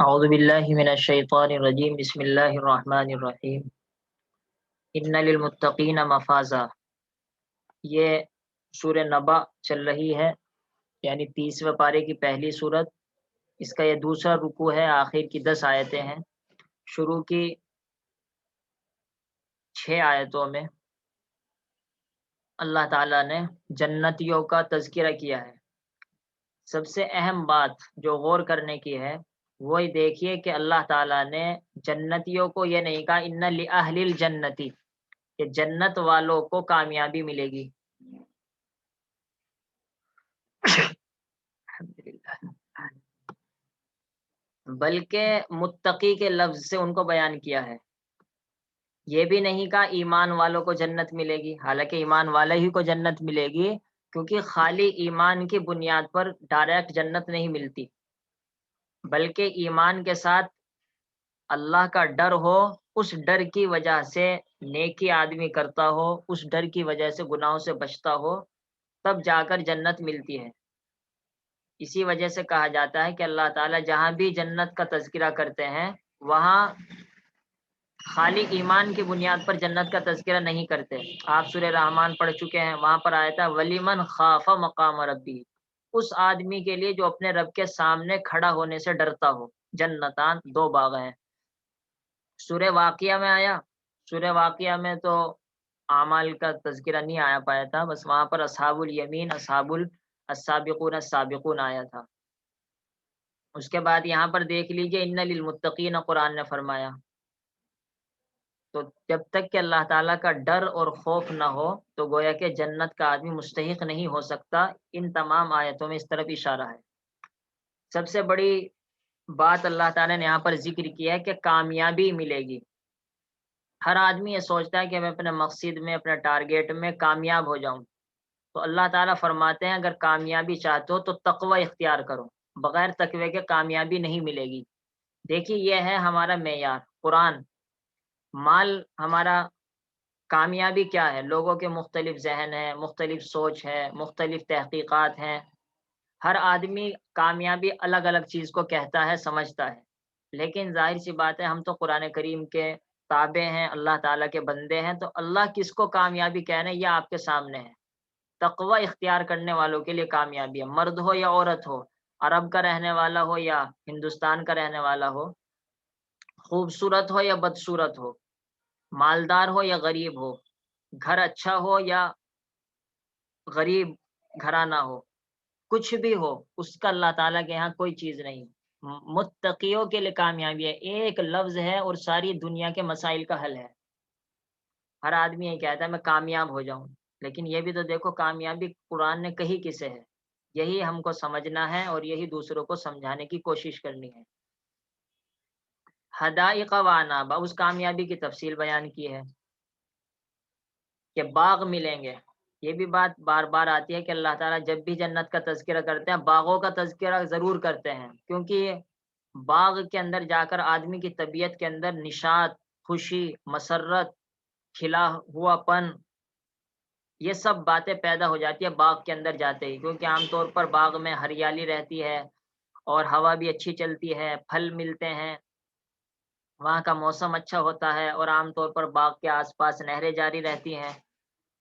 اعوذ باللہ من الشیطان الرجیم بسم اللہ الرحمن الرحیم ان للمتقین مفازا۔ یہ سورہ نبا چل رہی ہے، یعنی 30ویں پارے کی پہلی صورت۔ اس کا یہ دوسرا رکوع ہے، آخر کی 10 آیتیں ہیں۔ شروع کی 6 آیتوں میں اللہ تعالیٰ نے جنتیوں کا تذکرہ کیا ہے۔ سب سے اہم بات جو غور کرنے کی ہے وہی دیکھیے کہ اللہ تعالیٰ نے جنتیوں کو یہ نہیں کہا ان لأہل الجنتی کہ جنت والوں کو کامیابی ملے گی، بلکہ متقی کے لفظ سے ان کو بیان کیا ہے۔ یہ بھی نہیں کہا ایمان والوں کو جنت ملے گی، حالانکہ ایمان والے ہی کو جنت ملے گی، کیونکہ خالی ایمان کی بنیاد پر ڈائریکٹ جنت نہیں ملتی، بلکہ ایمان کے ساتھ اللہ کا ڈر ہو، اس ڈر کی وجہ سے نیکی آدمی کرتا ہو، اس ڈر کی وجہ سے گناہوں سے بچتا ہو، تب جا کر جنت ملتی ہے۔ اسی وجہ سے کہا جاتا ہے کہ اللہ تعالیٰ جہاں بھی جنت کا تذکرہ کرتے ہیں وہاں خالی ایمان کی بنیاد پر جنت کا تذکرہ نہیں کرتے۔ آپ سورہ رحمان پڑھ چکے ہیں، وہاں پر آیا تھا ولیمن خاف مقام ربی، اس آدمی کے لیے جو اپنے رب کے سامنے کھڑا ہونے سے ڈرتا ہو۔ جنتان، 2 باغ ہیں۔ سورہ واقعہ میں آیا، سورہ واقعہ میں تو اعمال کا تذکرہ نہیں آیا پایا تھا، بس وہاں پر اصحاب الیمین، السابقون السابقون آیا تھا۔ اس کے بعد یہاں پر دیکھ لیجئے ان للمتقین قرآن نے فرمایا۔ تو جب تک کہ اللہ تعالیٰ کا ڈر اور خوف نہ ہو تو گویا کہ جنت کا آدمی مستحق نہیں ہو سکتا۔ ان تمام آیتوں میں اس طرف اشارہ ہے۔ سب سے بڑی بات اللہ تعالیٰ نے یہاں پر ذکر کیا ہے کہ کامیابی ملے گی۔ ہر آدمی یہ سوچتا ہے کہ میں اپنے مقصد میں، اپنے ٹارگیٹ میں کامیاب ہو جاؤں، تو اللہ تعالیٰ فرماتے ہیں اگر کامیابی چاہتے ہو تو تقوی اختیار کرو، بغیر تقوی کے کامیابی نہیں ملے گی۔ دیکھیے یہ ہے ہمارا معیار قرآن۔ مال ہمارا کامیابی کیا ہے؟ لوگوں کے مختلف ذہن ہیں، مختلف سوچ ہے، مختلف تحقیقات ہیں۔ ہر آدمی کامیابی الگ الگ چیز کو کہتا ہے، سمجھتا ہے، لیکن ظاہر سی بات ہے ہم تو قرآن کریم کے تابع ہیں، اللہ تعالیٰ کے بندے ہیں، تو اللہ کس کو کامیابی کہہ رہے ہیں یہ آپ کے سامنے ہے۔ تقوی اختیار کرنے والوں کے لیے کامیابی ہے، مرد ہو یا عورت ہو، عرب کا رہنے والا ہو یا ہندوستان کا رہنے والا ہو، خوبصورت ہو یا بدصورت ہو، مالدار ہو یا غریب ہو، گھر اچھا ہو یا غریب گھرانہ ہو، کچھ بھی ہو، اس کا اللہ تعالیٰ کے یہاں کوئی چیز نہیں۔ متقیوں کے لیے کامیابی ہے، ایک لفظ ہے اور ساری دنیا کے مسائل کا حل ہے۔ ہر آدمی یہ کہتا ہے میں کامیاب ہو جاؤں، لیکن یہ بھی تو دیکھو کامیابی قرآن نے کہی کسے ہے، یہی ہم کو سمجھنا ہے اور یہی دوسروں کو سمجھانے کی کوشش کرنی ہے۔ حدائق و عنابا، اس کامیابی کی تفصیل بیان کی ہے کہ باغ ملیں گے۔ یہ بھی بات بار بار آتی ہے کہ اللہ تعالیٰ جب بھی جنت کا تذکرہ کرتے ہیں باغوں کا تذکرہ ضرور کرتے ہیں، کیونکہ باغ کے اندر جا کر آدمی کی طبیعت کے اندر نشاط، خوشی، مسرت، کھلا ہوا پن، یہ سب باتیں پیدا ہو جاتی ہے باغ کے اندر جاتے ہی، کیونکہ عام طور پر باغ میں ہریالی رہتی ہے اور ہوا بھی اچھی چلتی ہے، پھل ملتے ہیں، وہاں کا موسم اچھا ہوتا ہے، اور عام طور پر باغ کے آس پاس نہریں جاری رہتی ہیں۔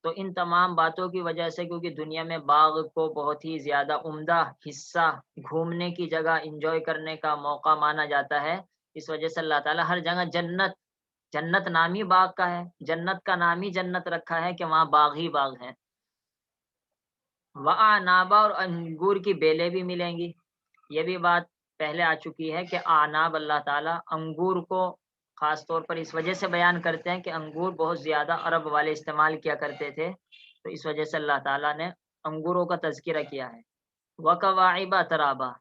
تو ان تمام باتوں کی وجہ سے، کیونکہ دنیا میں باغ کو بہت ہی زیادہ عمدہ حصہ، گھومنے کی جگہ، انجوائے کرنے کا موقع مانا جاتا ہے، اس وجہ سے اللہ تعالیٰ ہر جگہ جنت، جنت نام ہی باغ کا ہے، جنت کا نام ہی جنت رکھا ہے کہ وہاں باغ ہی باغ ہیں۔ وَأَعْنَابًا، اور انگور کی بیلیں بھی ملیں گی۔ یہ بھی بات پہلے آ چکی ہے کہ اعناب اللہ تعالیٰ انگور کو خاص طور پر اس وجہ سے بیان کرتے ہیں کہ انگور بہت زیادہ عرب والے استعمال کیا کرتے تھے، تو اس وجہ سے اللہ تعالیٰ نے انگوروں کا تذکرہ کیا ہے۔ وَكَوَاعِبَ تَرَابًا،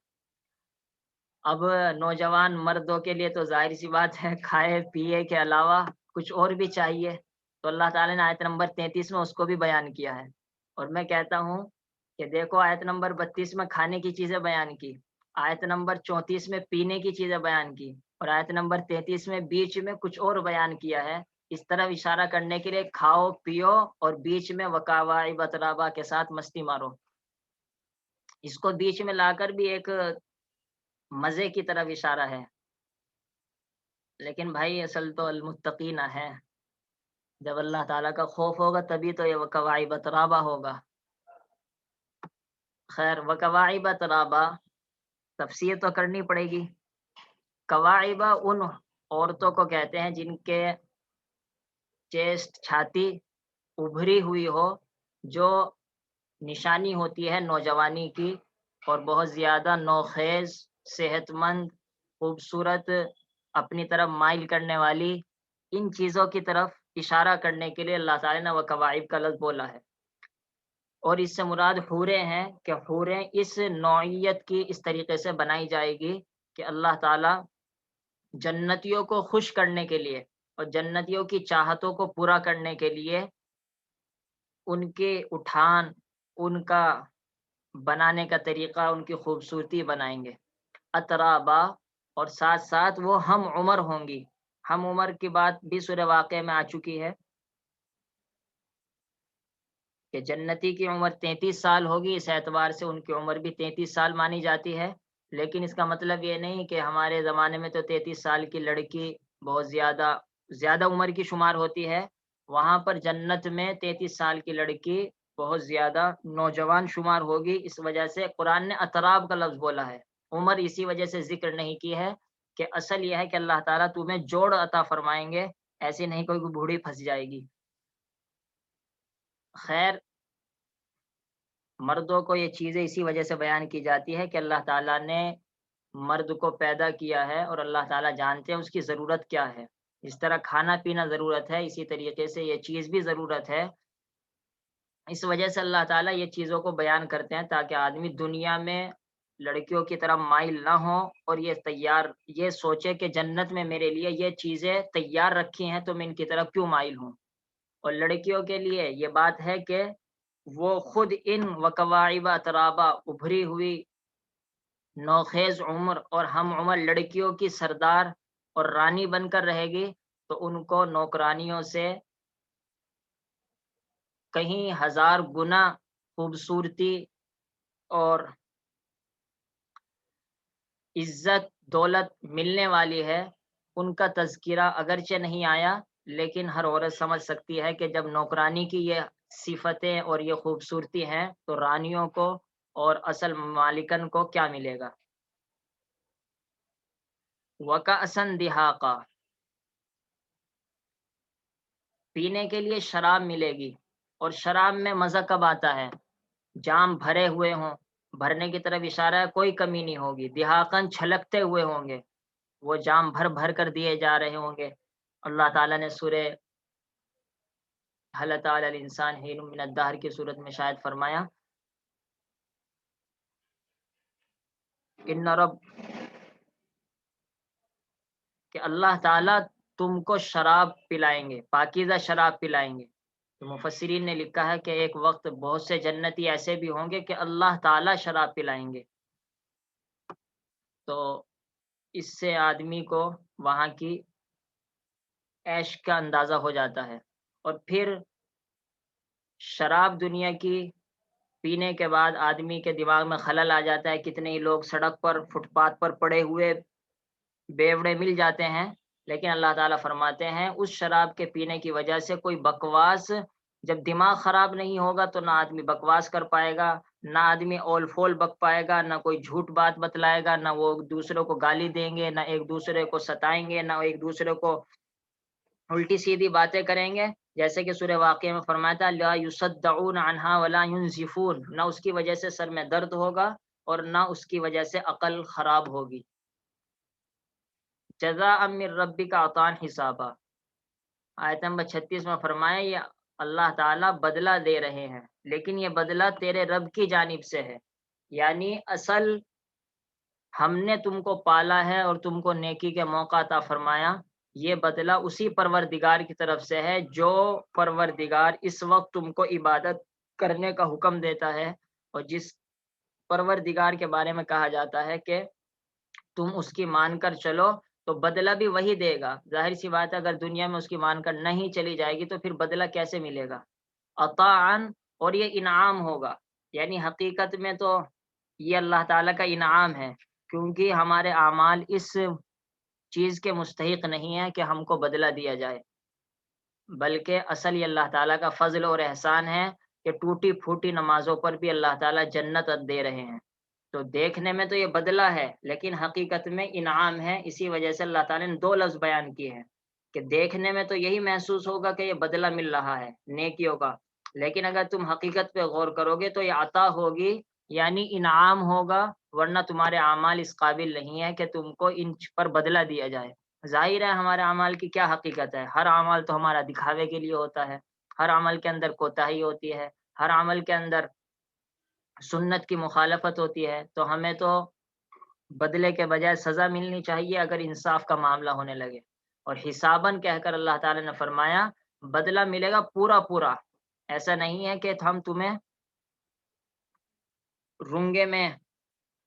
اب نوجوان مردوں کے لیے تو ظاہر سی بات ہے کھائے پیے کے علاوہ کچھ اور بھی چاہیے، تو اللہ تعالیٰ نے آیت نمبر 33 میں اس کو بھی بیان کیا ہے۔ اور میں کہتا ہوں کہ دیکھو آیت نمبر 32 میں کھانے کی چیزیں بیان کی، آیت نمبر 34 میں پینے کی چیزیں بیان کی، اور آیت نمبر 33 میں بیچ میں کچھ اور بیان کیا ہے، اس طرف اشارہ کرنے کے لیے کھاؤ پیو اور بیچ میں وکواعب اترابا کے ساتھ مستی مارو۔ اس کو بیچ میں لا کر بھی ایک مزے کی طرف اشارہ ہے لیکن بھائی اصل تو المتقین ہے، جب اللہ تعالیٰ کا خوف ہوگا تبھی تو یہ وکواعب ترابا ہوگا۔ خیر، وکواعب ترابا تفسیر تو کرنی پڑے گی۔ کواعب ان عورتوں کو کہتے ہیں جن کے چیسٹ، چھاتی ابھری ہوئی ہو، جو نشانی ہوتی ہے نوجوانی کی، اور بہت زیادہ نوخیز، صحت مند، خوبصورت، اپنی طرف مائل کرنے والی، ان چیزوں کی طرف اشارہ کرنے کے لیے اللہ تعالیٰ نے وکواعب کا لفظ بولا ہے۔ اور اس سے مراد حوریں ہیں کہ حوریں اس نوعیت کی اس طریقے سے بنائی جائے گی کہ اللہ تعالیٰ جنتیوں کو خوش کرنے کے لیے اور جنتیوں کی چاہتوں کو پورا کرنے کے لیے ان کے اٹھان، ان کا بنانے کا طریقہ، ان کی خوبصورتی بنائیں گے۔ اترابا، اور ساتھ ساتھ وہ ہم عمر ہوں گی۔ ہم عمر کی بات بھی سورہ واقعہ میں آ چکی ہے کہ جنتی کی عمر 33 سال ہوگی، اس اعتبار سے ان کی عمر بھی 33 سال مانی جاتی ہے۔ لیکن اس کا مطلب یہ نہیں کہ ہمارے زمانے میں تو 33 سال کی لڑکی بہت زیادہ عمر کی شمار ہوتی ہے، وہاں پر جنت میں 33 سال کی لڑکی بہت زیادہ نوجوان شمار ہوگی۔ اس وجہ سے قرآن نے اتراب کا لفظ بولا ہے، عمر اسی وجہ سے ذکر نہیں کی ہے کہ اصل یہ ہے کہ اللہ تعالیٰ تمہیں جوڑ عطا فرمائیں گے، ایسی نہیں کوئی بوڑھی پھنس جائے گی۔ خیر، مردوں کو یہ چیزیں اسی وجہ سے بیان کی جاتی ہے کہ اللہ تعالیٰ نے مرد کو پیدا کیا ہے اور اللہ تعالیٰ جانتے ہیں اس کی ضرورت کیا ہے۔ اس طرح کھانا پینا ضرورت ہے، اسی طریقے سے یہ چیز بھی ضرورت ہے۔ اس وجہ سے اللہ تعالیٰ یہ چیزوں کو بیان کرتے ہیں تاکہ آدمی دنیا میں لڑکیوں کی طرح مائل نہ ہو اور یہ سوچے کہ جنت میں میرے لیے یہ چیزیں تیار رکھی ہیں تو میں ان کی طرف کیوں مائل ہوں۔ اور لڑکیوں کے لیے یہ بات ہے کہ وہ خود ان وکواعب اترابا، ابھری ہوئی نوخیز عمر اور ہم عمر لڑکیوں کی سردار اور رانی بن کر رہے گی، تو ان کو نوکرانیوں سے کہیں ہزار گنا خوبصورتی اور عزت دولت ملنے والی ہے۔ ان کا تذکرہ اگرچہ نہیں آیا، لیکن ہر عورت سمجھ سکتی ہے کہ جب نوکرانی کی یہ صفتیں اور یہ خوبصورتی ہیں تو رانیوں کو اور اصل مالکن کو کیا ملے گا۔ وَكَأْسًا دِهَاقًا، پینے کے لیے شراب ملے گی، اور شراب میں مزہ کب آتا ہے؟ جام بھرے ہوئے ہوں، بھرنے کی طرف اشارہ ہے، کوئی کمی نہیں ہوگی۔ دہاقن، چھلکتے ہوئے ہوں گے، وہ جام بھر بھر کر دیے جا رہے ہوں گے۔ اللہ تعالیٰ نے سورہ هل اتى على الانسان حين من الدهر کی صورت میں شاید فرمایا ان رب، کہ اللہ تعالیٰ تم کو شراب پلائیں گے، پاکیزہ شراب پلائیں گے۔ تو مفسرین نے لکھا ہے کہ ایک وقت بہت سے جنتی ایسے بھی ہوں گے کہ اللہ تعالیٰ شراب پلائیں گے، تو اس سے آدمی کو وہاں کی عیش کا اندازہ ہو جاتا ہے۔ اور پھر شراب دنیا کی پینے کے بعد آدمی کے دماغ میں خلل آ جاتا ہے، کتنے ہی لوگ سڑک پر، فٹ پاتھ پر پڑے ہوئے بیوڑے مل جاتے ہیں۔ لیکن اللہ تعالیٰ فرماتے ہیں اس شراب کے پینے کی وجہ سے کوئی بکواس، جب دماغ خراب نہیں ہوگا تو نہ آدمی بکواس کر پائے گا، نہ آدمی اول فول بک پائے گا، نہ کوئی جھوٹ بات بتلائے گا، نہ وہ دوسروں کو گالی دیں گے، نہ ایک دوسرے کو ستائیں گے، نہ ایک دوسرے کو الٹی سیدھی باتیں کریں گے۔ جیسے کہ سورہ واقعہ میں فرمایا تھا لا یصدعون عنہا ولا ینزفون، نہ اس کی وجہ سے سر میں درد ہوگا اور نہ اس کی وجہ سے عقل خراب ہوگی۔ جزاء من ربک عطاء حسابا، آیت نمبر 36 میں فرمایا یہ اللہ تعالیٰ بدلہ دے رہے ہیں، لیکن یہ بدلہ تیرے رب کی جانب سے ہے، یعنی اصل ہم نے تم کو پالا ہے اور تم کو نیکی کے موقع عطا فرمایا، یہ بدلہ اسی پروردگار کی طرف سے ہے جو پروردگار اس وقت تم کو عبادت کرنے کا حکم دیتا ہے، اور جس پروردگار کے بارے میں کہا جاتا ہے کہ تم اس کی مان کر چلو تو بدلہ بھی وہی دے گا۔ ظاہر سی بات ہے اگر دنیا میں اس کی مان کر نہیں چلی جائے گی تو پھر بدلہ کیسے ملے گا؟ عطاءً، اور یہ انعام ہوگا، یعنی حقیقت میں تو یہ اللہ تعالیٰ کا انعام ہے، کیونکہ ہمارے اعمال اس چیز کے مستحق نہیں ہے کہ ہم کو بدلہ دیا جائے، بلکہ اصل یہ اللہ تعالیٰ کا فضل اور احسان ہے کہ ٹوٹی پھوٹی نمازوں پر بھی اللہ تعالیٰ جنت دے رہے ہیں۔ تو دیکھنے میں تو یہ بدلہ ہے، لیکن حقیقت میں انعام ہے۔ اسی وجہ سے اللہ تعالیٰ نے دو لفظ بیان کیے ہیں کہ دیکھنے میں تو یہی محسوس ہوگا کہ یہ بدلہ مل رہا ہے نیکیوں کا، لیکن اگر تم حقیقت پہ غور کرو گے تو یہ عطا ہوگی، یعنی انعام ہوگا، ورنہ تمہارے اعمال اس قابل نہیں ہے کہ تم کو ان پر بدلہ دیا جائے۔ ظاہر ہے ہمارے اعمال کی کیا حقیقت ہے، ہر عمل تو ہمارا دکھاوے کے لیے ہوتا ہے، ہر عمل کے اندر کوتاہی ہوتی ہے، ہر عمل کے اندر سنت کی مخالفت ہوتی ہے، تو ہمیں تو بدلے کے بجائے سزا ملنی چاہیے اگر انصاف کا معاملہ ہونے لگے۔ اور حساباً کہہ کر اللہ تعالی نے فرمایا بدلہ ملے گا پورا پورا، ایسا نہیں ہے کہ ہم تمہیں رنگے میں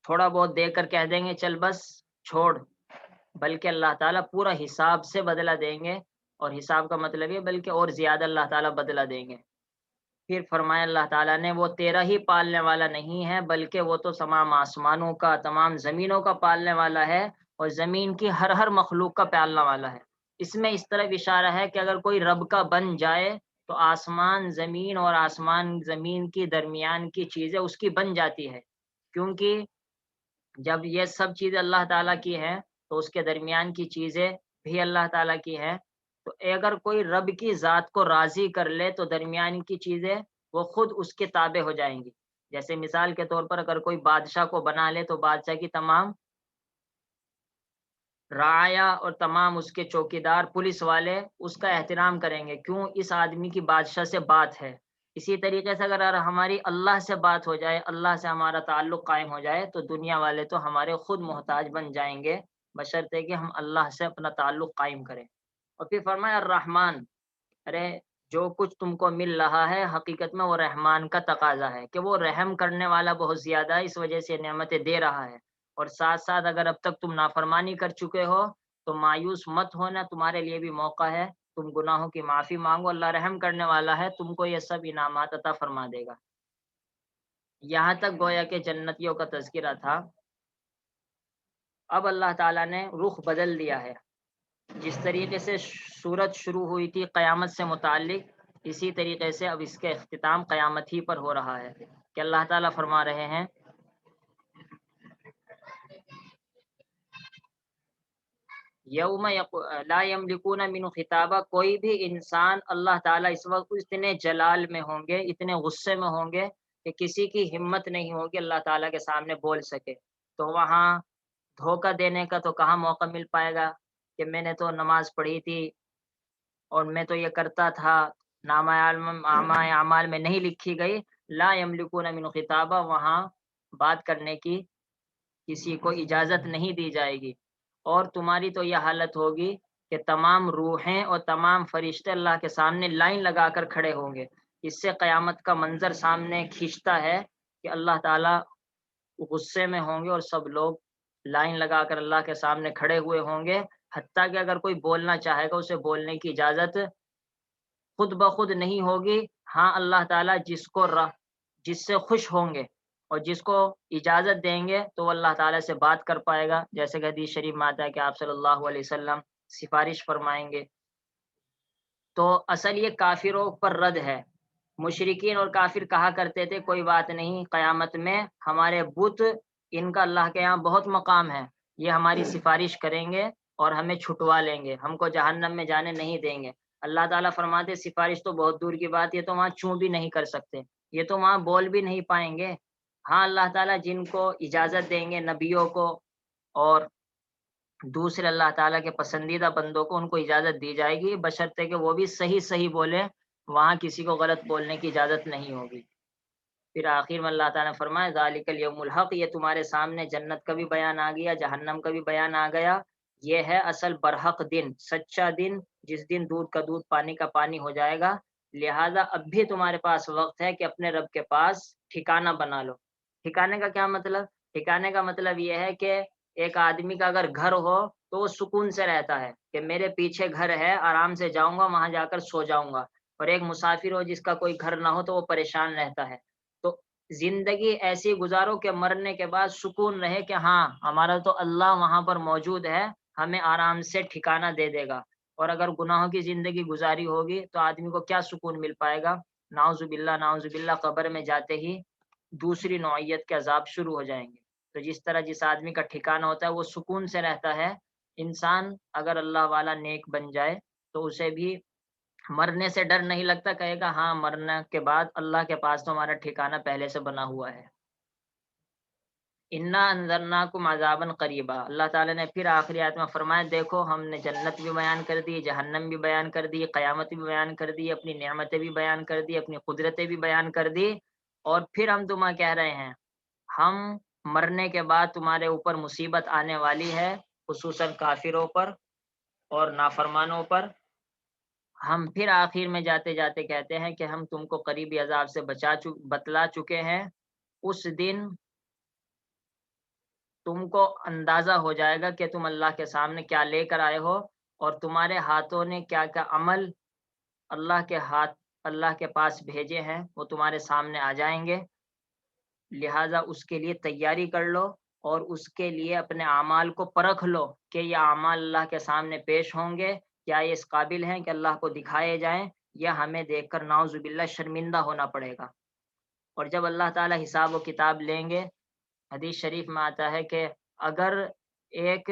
تھوڑا بہت دے کر کہہ دیں گے چل بس چھوڑ، بلکہ اللہ تعالیٰ پورا حساب سے بدلہ دیں گے، اور حساب کا مطلب یہ بلکہ اور زیادہ اللہ تعالیٰ بدلہ دیں گے۔ پھر فرمایا اللہ تعالیٰ نے وہ تیرا ہی پالنے والا نہیں ہے، بلکہ وہ تو تمام آسمانوں کا، تمام زمینوں کا پالنے والا ہے، اور زمین کی ہر ہر مخلوق کا پالنے والا ہے۔ اس میں اس طرف اشارہ ہے کہ اگر کوئی رب کا بن جائے تو آسمان زمین اور آسمان زمین کی درمیان کی چیزیں اس کی بن جاتی ہے، کیونکہ جب یہ سب چیزیں اللہ تعالیٰ کی ہیں تو اس کے درمیان کی چیزیں بھی اللہ تعالیٰ کی ہیں۔ تو اگر کوئی رب کی ذات کو راضی کر لے تو درمیان کی چیزیں وہ خود اس کے تابع ہو جائیں گی۔ جیسے مثال کے طور پر اگر کوئی بادشاہ کو بنا لے تو بادشاہ کی تمام رعایا اور تمام اس کے چوکیدار پولیس والے اس کا احترام کریں گے، کیوں؟ اس آدمی کی بادشاہ سے بات ہے۔ اسی طریقے سے اگر ہماری اللہ سے بات ہو جائے، اللہ سے ہمارا تعلق قائم ہو جائے تو دنیا والے تو ہمارے خود محتاج بن جائیں گے، بشرطے کہ ہم اللہ سے اپنا تعلق قائم کریں۔ اور پھر فرمایا الرحمن، ارے جو کچھ تم کو مل رہا ہے حقیقت میں وہ رحمان کا تقاضا ہے کہ وہ رحم کرنے والا بہت زیادہ ہے، اس وجہ سے نعمتیں دے رہا ہے۔ اور ساتھ ساتھ اگر اب تک تم نافرمانی کر چکے ہو تو مایوس مت ہونا، تمہارے لیے بھی موقع ہے، تم گناہوں کی معافی مانگو، اللہ رحم کرنے والا ہے، تم کو یہ سب انعامات عطا فرما دے گا۔ یہاں تک گویا کہ جنتیوں کا تذکرہ تھا۔ اب اللہ تعالیٰ نے رخ بدل دیا ہے، جس طریقے سے سورت شروع ہوئی تھی قیامت سے متعلق، اسی طریقے سے اب اس کے اختتام قیامت ہی پر ہو رہا ہے کہ اللہ تعالیٰ فرما رہے ہیں یوم لا یملکون من خطابہ، کوئی بھی انسان اللہ تعالیٰ اس وقت اتنے جلال میں ہوں گے، اتنے غصے میں ہوں گے کہ کسی کی ہمت نہیں ہوگی اللہ تعالیٰ کے سامنے بول سکے۔ تو وہاں دھوکہ دینے کا تو کہاں موقع مل پائے گا کہ میں نے تو نماز پڑھی تھی اور میں تو یہ کرتا تھا، نامہ اعمال میں نہیں لکھی گئی۔ لا یملکون من خطابہ، وہاں بات کرنے کی کسی کو اجازت نہیں دی جائے گی، اور تمہاری تو یہ حالت ہوگی کہ تمام روحیں اور تمام فرشتے اللہ کے سامنے لائن لگا کر کھڑے ہوں گے۔ اس سے قیامت کا منظر سامنے کھینچتا ہے کہ اللہ تعالیٰ غصے میں ہوں گے اور سب لوگ لائن لگا کر اللہ کے سامنے کھڑے ہوئے ہوں گے، حتیٰ کہ اگر کوئی بولنا چاہے گا اسے بولنے کی اجازت خود بخود نہیں ہوگی۔ ہاں اللہ تعالیٰ جس سے خوش ہوں گے اور جس کو اجازت دیں گے تو وہ اللہ تعالیٰ سے بات کر پائے گا، جیسے کہ حدیث شریف میں آتا ہے کہ آپ صلی اللہ علیہ وسلم سفارش فرمائیں گے۔ تو اصل یہ کافروں پر رد ہے۔ مشرکین اور کافر کہا کرتے تھے کوئی بات نہیں، قیامت میں ہمارے بت، ان کا اللہ کے یہاں بہت مقام ہے، یہ ہماری سفارش کریں گے اور ہمیں چھٹوا لیں گے، ہم کو جہنم میں جانے نہیں دیں گے۔ اللہ تعالیٰ فرماتے سفارش تو بہت دور کی بات، یہ تو وہاں چوں بھی نہیں کر سکتے، یہ تو وہاں بول بھی نہیں پائیں گے۔ ہاں اللہ تعالیٰ جن کو اجازت دیں گے، نبیوں کو اور دوسرے اللہ تعالیٰ کے پسندیدہ بندوں کو، ان کو اجازت دی جائے گی، بشرطے کہ وہ بھی صحیح صحیح بولیں، وہاں کسی کو غلط بولنے کی اجازت نہیں ہوگی۔ پھر آخر میں اللہ تعالیٰ نے فرمایا ذالک الیوم الحق، یہ تمہارے سامنے جنت کا بھی بیان آ گیا، جہنم کا بھی بیان آ گیا۔ یہ ہے اصل برحق دن، سچا دن، جس دن دودھ کا دودھ پانی کا پانی ہو جائے گا۔ لہٰذا اب بھی تمہارے پاس وقت ہے کہ اپنے رب کے پاس ٹھکانہ بنا لو۔ ٹھکانے کا کیا مطلب؟ ٹھکانے کا مطلب یہ ہے کہ ایک آدمی کا اگر گھر ہو تو وہ سکون سے رہتا ہے کہ میرے پیچھے گھر ہے، آرام سے جاؤں گا وہاں جا کر سو جاؤں گا، اور ایک مسافر ہو جس کا کوئی گھر نہ ہو تو وہ پریشان رہتا ہے۔ تو زندگی ایسی گزارو کہ مرنے کے بعد سکون رہے کہ ہاں ہمارا تو اللہ وہاں پر موجود ہے، ہمیں آرام سے ٹھکانہ دے دے گا، اور اگر گناہوں کی زندگی گزاری ہوگی تو آدمی کو کیا سکون مل پائے گا؟ نعوذ باللہ قبر میں جاتے ہی دوسری نوعیت کے عذاب شروع ہو جائیں گے۔ تو جس طرح جس آدمی کا ٹھکانہ ہوتا ہے وہ سکون سے رہتا ہے، انسان اگر اللہ والا نیک بن جائے تو اسے بھی مرنے سے ڈر نہیں لگتا، کہے گا ہاں مرنے کے بعد اللہ کے پاس تو ہمارا ٹھکانہ پہلے سے بنا ہوا ہے۔ انا انذرناکم عذابا قریبا، اللہ تعالیٰ نے پھر آخری آیت میں فرمایا دیکھو ہم نے جنت بھی بیان کر دی، جہنم بھی بیان کر دی، قیامت بھی بیان کر دی، اپنی نعمتیں بھی بیان کر دی، اپنی قدرتیں بھی بیان کر دی، اور پھر ہم تمہیں کہہ رہے ہیں ہم مرنے کے بعد تمہارے اوپر مصیبت آنے والی ہے، خصوصاً کافروں پر اور نافرمانوں پر۔ ہم پھر آخر میں جاتے جاتے کہتے ہیں کہ ہم تم کو قریبی عذاب سے بتلا چکے ہیں، اس دن تم کو اندازہ ہو جائے گا کہ تم اللہ کے سامنے کیا لے کر آئے ہو، اور تمہارے ہاتھوں نے کیا کیا عمل اللہ کے پاس بھیجے ہیں وہ تمہارے سامنے آ جائیں گے۔ لہٰذا اس کے لیے تیاری کر لو، اور اس کے لیے اپنے اعمال کو پرکھ لو کہ یہ اعمال اللہ کے سامنے پیش ہوں گے، کیا یہ اس قابل ہیں کہ اللہ کو دکھائے جائیں، یا ہمیں دیکھ کر نعوذ باللہ شرمندہ ہونا پڑے گا۔ اور جب اللہ تعالیٰ حساب و کتاب لیں گے، حدیث شریف میں آتا ہے کہ اگر ایک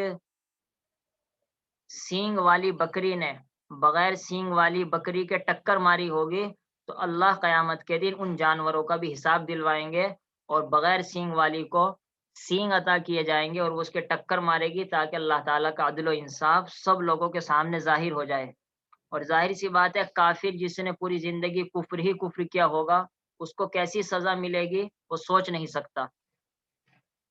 سینگ والی بکری نے بغیر سینگ والی بکری کے ٹکر ماری ہوگی تو اللہ قیامت کے دن ان جانوروں کا بھی حساب دلوائیں گے، اور بغیر سینگ والی کو سینگ عطا کیے جائیں گے اور وہ اس کے ٹکر مارے گی، تاکہ اللہ تعالیٰ کا عدل و انصاف سب لوگوں کے سامنے ظاہر ہو جائے۔ اور ظاہر سی بات ہے کافر جس نے پوری زندگی کفر ہی کفر کیا ہوگا اس کو کیسی سزا ملے گی وہ سوچ نہیں سکتا۔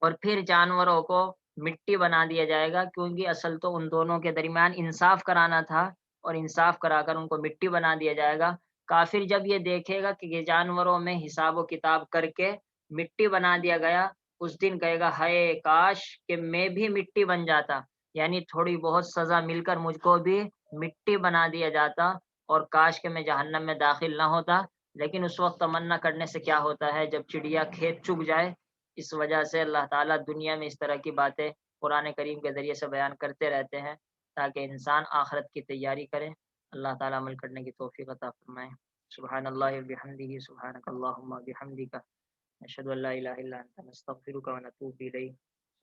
اور پھر جانوروں کو مٹی بنا دیا جائے گا، کیونکہ اصل تو ان دونوں کے درمیان انصاف کرانا تھا، اور انصاف کرا کر ان کو مٹی بنا دیا جائے گا۔ کافر جب یہ دیکھے گا کہ یہ جانوروں میں حساب و کتاب کر کے مٹی بنا دیا گیا، اس دن کہے گا ہائے کاش کہ میں بھی مٹی بن جاتا، یعنی تھوڑی بہت سزا مل کر مجھ کو بھی مٹی بنا دیا جاتا، اور کاش کہ میں جہنم میں داخل نہ ہوتا۔ لیکن اس وقت تمنا کرنے سے کیا ہوتا ہے، جب چڑیا کھیت چگ جائے۔ اس وجہ سے اللہ تعالیٰ دنیا میں اس طرح کی باتیں قرآن کریم کے ذریعے سے بیان کرتے رہتے ہیں تاکہ انسان آخرت کی تیاری کرے۔ اللہ تعالیٰ عمل کرنے کی توفیق عطا فرمائے۔ سبحان اللہ و بحمدہ، سبحانک اللہم و بحمدک، نشہد ان لا الہ الا انت، نستغفرک و نتوب الیک۔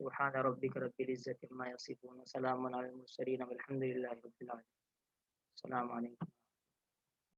سبحان ربک رب العزۃ عما یصفون، وسلام علی المرسلین والحمد للہ رب العالمین۔ السلام علیکم۔